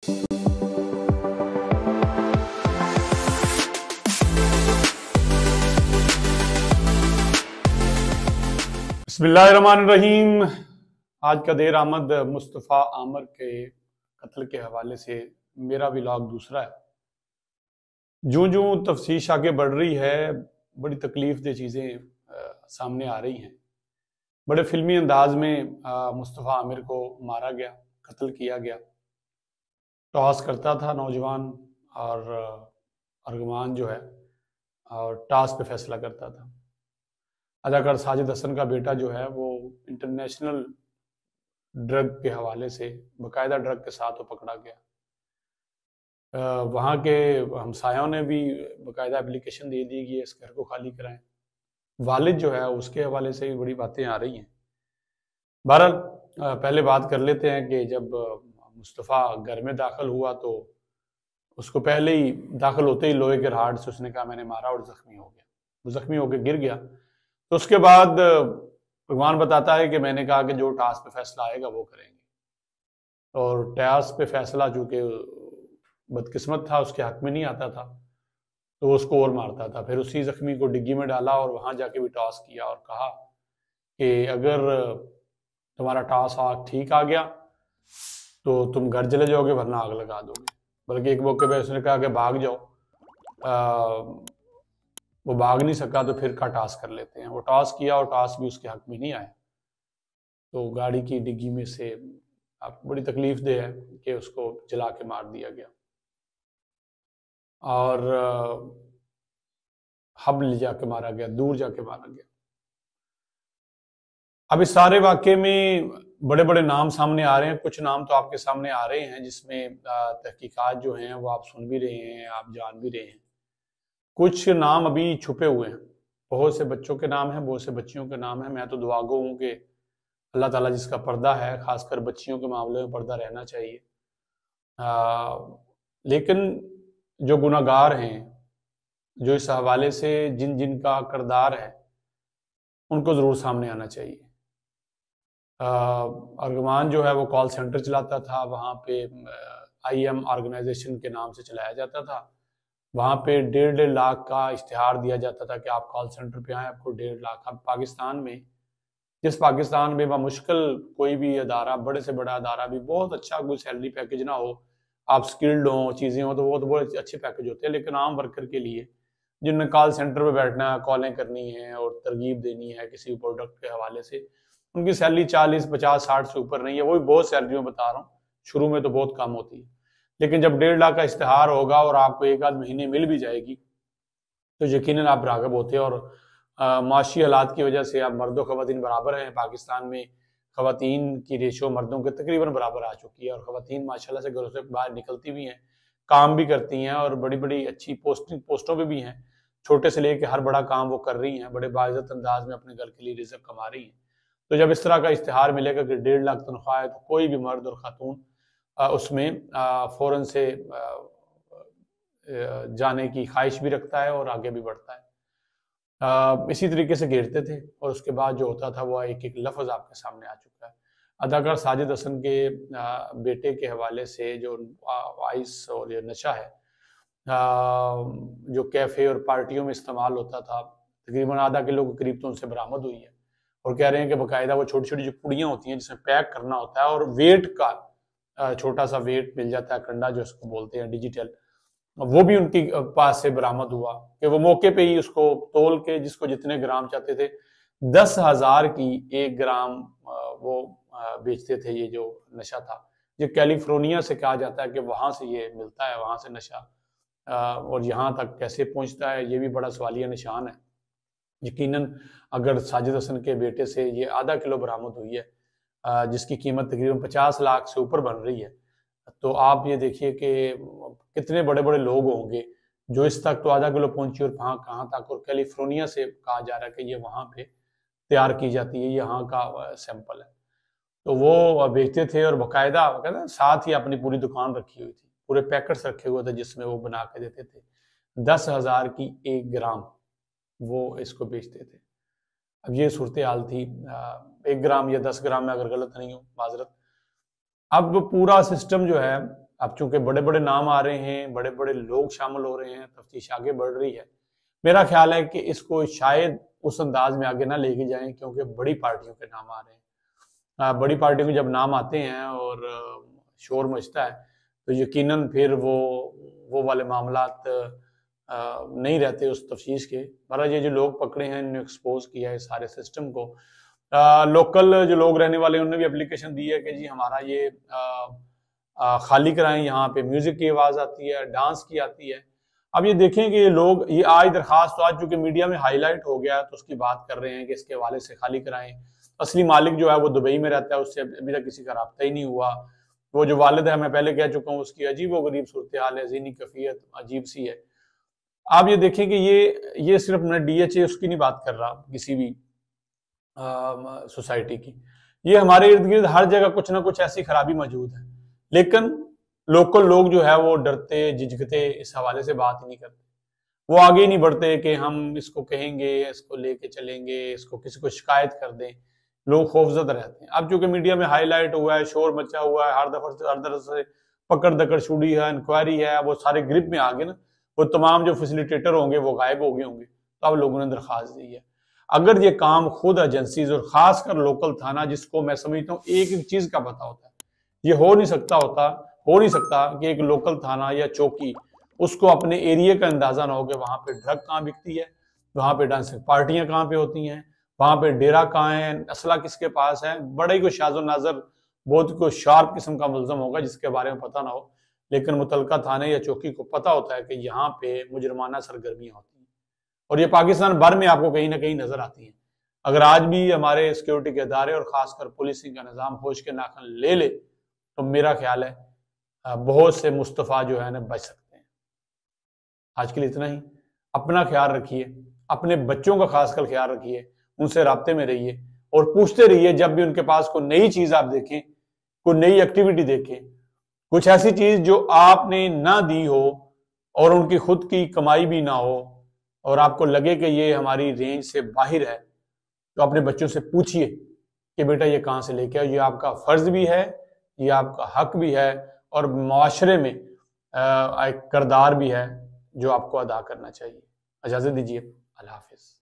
बिस्मिल्लाहिर्रहमानिर्रहीम। आज का देर आमद मुस्तफ़ा आमर के कत्ल के हवाले से मेरा व्लॉग दूसरा है। जूं जूं तफ्तीश आगे बढ़ रही है, बड़ी तकलीफ दे चीज़ें सामने आ रही हैं। बड़े फिल्मी अंदाज में मुस्तफ़ा आमिर को मारा गया, कत्ल किया गया। टॉस करता था नौजवान और अर्गमान जो है और टॉस पे फैसला करता था। अदाकार साजिद हसन का बेटा जो है वो इंटरनेशनल ड्रग के हवाले से बाकायदा ड्रग के साथ वो पकड़ा गया। वहाँ के हमसायों ने भी बाकायदा एप्लीकेशन दे दी कि इस घर को खाली कराएं। वालिद जो है उसके हवाले से भी बड़ी बातें आ रही हैं। बहरहाल पहले बात कर लेते हैं कि जब मुस्तफ़ा घर में दाखिल हुआ तो उसको पहले ही दाखिल होते ही लोहे के राड से उसने कहा मैंने मारा और जख्मी हो गया। वो जख्मी होकर गिर गया। तो उसके बाद भगवान बताता है कि मैंने कहा कि जो टास पे फैसला आएगा वो करेंगे, और टास पे फैसला चूंकि बदकिस्मत था, उसके हक में नहीं आता था, तो उसको और मारता था। फिर उसी जख्मी को डिग्गी में डाला और वहां जाके भी टॉस किया और कहा कि अगर तुम्हारा टॉस ठीक आ गया तो तुम घर चले जाओगे वरना आग लगा दोगे। बल्कि एक मौके पे उसने कहा कि भाग जाओ। वो भाग नहीं सका तो फिर का टॉस कर लेते हैं। वो टॉस किया और टॉस भी उसके हक में नहीं आया, तो गाड़ी की डिग्गी में से अब बड़ी तकलीफ दे है कि उसको जला के मार दिया गया और हब ले जाके मारा गया, दूर जाके मारा गया। अब इस सारे वाक़े में बड़े बड़े नाम सामने आ रहे हैं। कुछ नाम तो आपके सामने आ रहे हैं जिसमें तहकीकात जो हैं वो आप सुन भी रहे हैं, आप जान भी रहे हैं। कुछ नाम अभी छुपे हुए हैं। बहुत से बच्चों के नाम हैं, बहुत से बच्चियों के नाम हैं। मैं तो दुआगो हूँ कि अल्लाह ताला जिसका पर्दा है, खासकर बच्चियों के मामले में पर्दा रहना चाहिए। लेकिन जो गुनाहगार हैं, जो इस हवाले से जिन जिन का किरदार है, उनको ज़रूर सामने आना चाहिए। अर्गमान जो है वो कॉल सेंटर चलाता था। वहाँ पे IM ऑर्गेनाइजेशन के नाम से चलाया जाता था। वहाँ पे 1.5 लाख का इश्तिहार दिया जाता था कि आप कॉल सेंटर पे आए, आपको 1.5 लाख। अब पाकिस्तान में, जिस पाकिस्तान में मुश्किल कोई भी अदारा, बड़े से बड़ा अदारा भी बहुत अच्छा कोई सैलरी पैकेज ना हो, आप स्किल्ड हो, चीज़ें हो, तो वो तो बहुत अच्छे पैकेज होते हैं। लेकिन आम वर्कर के लिए जिनने कॉल सेंटर पे बैठना है, कॉलें करनी है और तरगीब देनी है किसी प्रोडक्ट के हवाले से, उनकी सैलरी 40, 50, 60 से ऊपर नहीं है। वो भी बहुत सैलरी में बता रहा हूँ, शुरू में तो बहुत कम होती है। लेकिन जब 1.5 लाख का इश्तिहार होगा और आपको एक आध महीने मिल भी जाएगी तो यकीनन आप राग़िब होते हैं। और माशी हालात की वजह से अब मर्दों ख़वातीन बराबर हैं। पाकिस्तान में ख़वातीन की रेशो मर्दों के तकरीबन बराबर आ चुकी है और ख़वातीन माशाल्लाह से घरों से बाहर निकलती भी हैं, काम भी करती हैं और बड़ी बड़ी अच्छी पोस्टों पे भी हैं। छोटे से लेकर हर बड़ा काम वो कर रही हैं, बड़े बाइज़्ज़त अंदाज में अपने घर के लिए रिज़्क़ कमा रही हैं। तो जब इस तरह का इश्तिहार मिलेगा कि 1.5 लाख तनख्वाह है, तो कोई भी मर्द और ख़ातून उसमें फ़ौरन से जाने की ख्वाहिश भी रखता है और आगे भी बढ़ता है। इसी तरीके से घेरते थे और उसके बाद जो होता था वो एक एक लफ्ज़ आपके सामने आ चुका है। अदाकार साजिद हसन के बेटे के हवाले से जो आइस और ये नशा है, जो कैफ़े और पार्टियों में इस्तेमाल होता था, तकरीबन आधा किलो के करीब तो उनसे बरामद हुई है। और कह रहे हैं कि बाकायदा वो छोटी छोटी जो पुड़ियाँ होती हैं जिसमें पैक करना होता है और वेट का छोटा सा वेट मिल जाता है, कंडा जो उसको बोलते हैं डिजिटल, वो भी उनकी पास से बरामद हुआ कि वो मौके पे ही उसको तोल के जिसको जितने ग्राम चाहते थे, 10,000 की 1 ग्राम वो बेचते थे। ये जो नशा था, ये कैलिफोर्निया से कहा जाता है कि वहां से ये मिलता है, वहां से नशा और यहाँ तक कैसे पहुंचता है ये भी बड़ा सवालिया निशान है। यकीनन अगर साजिद हसन के बेटे से ये आधा किलो बरामद हुई है, जिसकी कीमत तकरीबन 50 लाख से ऊपर बन रही है, तो आप ये देखिए कि कितने बड़े बड़े लोग होंगे जो इस तक तो आधा किलो पहुंची और कहाँ कहाँ तक। और कैलिफोर्निया से कहा जा रहा है कि ये वहाँ पे तैयार की जाती है, यहाँ का सैंपल है। तो वो बेचते थे और बाकायदा कहते साथ ही अपनी पूरी दुकान रखी हुई थी, पूरे पैकेट्स रखे हुए थे जिसमें वो बना के देते थे। 10,000 की 1 ग्राम वो इसको बेचते थे। अब ये सूरत हाल थी। 1 ग्राम या 10 ग्राम में अगर गलत नहीं हो, माजरत। अब पूरा सिस्टम जो है अब चूंकि बड़े बड़े नाम आ रहे हैं, बड़े बड़े लोग शामिल हो रहे हैं, तफ्तीश आगे बढ़ रही है, मेरा ख्याल है कि इसको शायद उस अंदाज में आगे ना लेके जाएं, क्योंकि बड़ी पार्टियों के नाम आ रहे हैं। बड़ी पार्टियों के जब नाम आते हैं और शोर मचता है, तो यकीनन फिर वो वाले मामलात नहीं रहते उस तफ्तीश के। महाराज ये जो लोग पकड़े हैं, इन्होंने एक्सपोज किया है सारे सिस्टम को। लोकल जो लोग रहने वाले उन्होंने भी एप्लीकेशन दी है कि जी हमारा ये खाली कराएं, यहाँ पे म्यूजिक की आवाज आती है, डांस की आती है। अब ये देखें कि ये लोग, ये आज दरखास्त तो आज चूंकि मीडिया में हाईलाइट हो गया तो उसकी बात कर रहे हैं कि इसके हवाले से खाली कराएं। असली मालिक जो है वो दुबई में रहता है, उससे अभी तक किसी का राब्ता ही नहीं हुआ। वो जो वालिद है, मैं पहले कह चुका हूँ, उसकी अजीब व गरीब सूरत हाल है, ज़हनी कैफियत अजीब सी है। आप ये देखें कि ये सिर्फ मैं DHA उसकी नहीं बात कर रहा, किसी भी सोसाइटी की, ये हमारे इर्द गिर्द हर जगह कुछ ना कुछ ऐसी खराबी मौजूद है, लेकिन लोकल लोग जो है वो डरते झिझकते इस हवाले से बात ही नहीं करते। वो आगे ही नहीं बढ़ते कि हम इसको कहेंगे, इसको लेके चलेंगे, इसको किसी को शिकायत कर दें। लोग खौफजदा रहते हैं। अब चूंकि मीडिया में हाईलाइट हुआ है, शोर मचा हुआ है, हर दफा से पकड़ दकड़ छुड़ी है, इंक्वायरी है, वो सारे ग्रिप में आ गए ना, वो तमाम जो फैसिलिटेटर होंगे वो गायब हो गए होंगे। तो अब लोगों ने दरखास्त दी है। अगर ये काम खुद एजेंसीज और खासकर लोकल थाना, जिसको मैं समझता हूँ एक एक चीज का पता होता है, ये हो नहीं सकता कि एक लोकल थाना या चौकी उसको अपने एरिया का अंदाजा ना हो कि वहां पे ड्रग कहाँ बिकती है, वहां पे डांसिंग पार्टियां कहाँ पे होती हैं, वहां पे डेरा कहाँ है, असला किसके पास है। बड़ा ही कोई शाजो नाजर, बहुत कोई शार्प किस्म का मुलजम होगा जिसके बारे में पता ना हो, लेकिन मुतलका थाने या चौकी को पता होता है कि यहाँ पे मुजरमाना सरगर्मियां होती हैं, और ये पाकिस्तान भर में आपको कहीं ना कहीं नजर आती हैं। अगर आज भी हमारे सिक्योरिटी के इदारे और खासकर पुलिसिंग का निज़ाम होश के नाखन ले ले, तो मेरा ख्याल है बहुत से मुस्तफ़ा जो है ना बच सकते हैं। आज के लिए इतना ही। अपना ख्याल रखिए, अपने बच्चों का खासकर ख्याल रखिए, उनसे राब्ते में रहिए और पूछते रहिए जब भी उनके पास कोई नई चीज आप देखें, कोई नई एक्टिविटी देखें, कुछ ऐसी चीज जो आपने ना दी हो और उनकी खुद की कमाई भी ना हो और आपको लगे कि ये हमारी रेंज से बाहर है, तो अपने बच्चों से पूछिए कि बेटा ये कहाँ से लेके आओ। ये आपका फर्ज भी है, ये आपका हक भी है, और मुआशरे में एक किरदार भी है जो आपको अदा करना चाहिए। इजाजत दीजिए, अल्लाह हाफिज।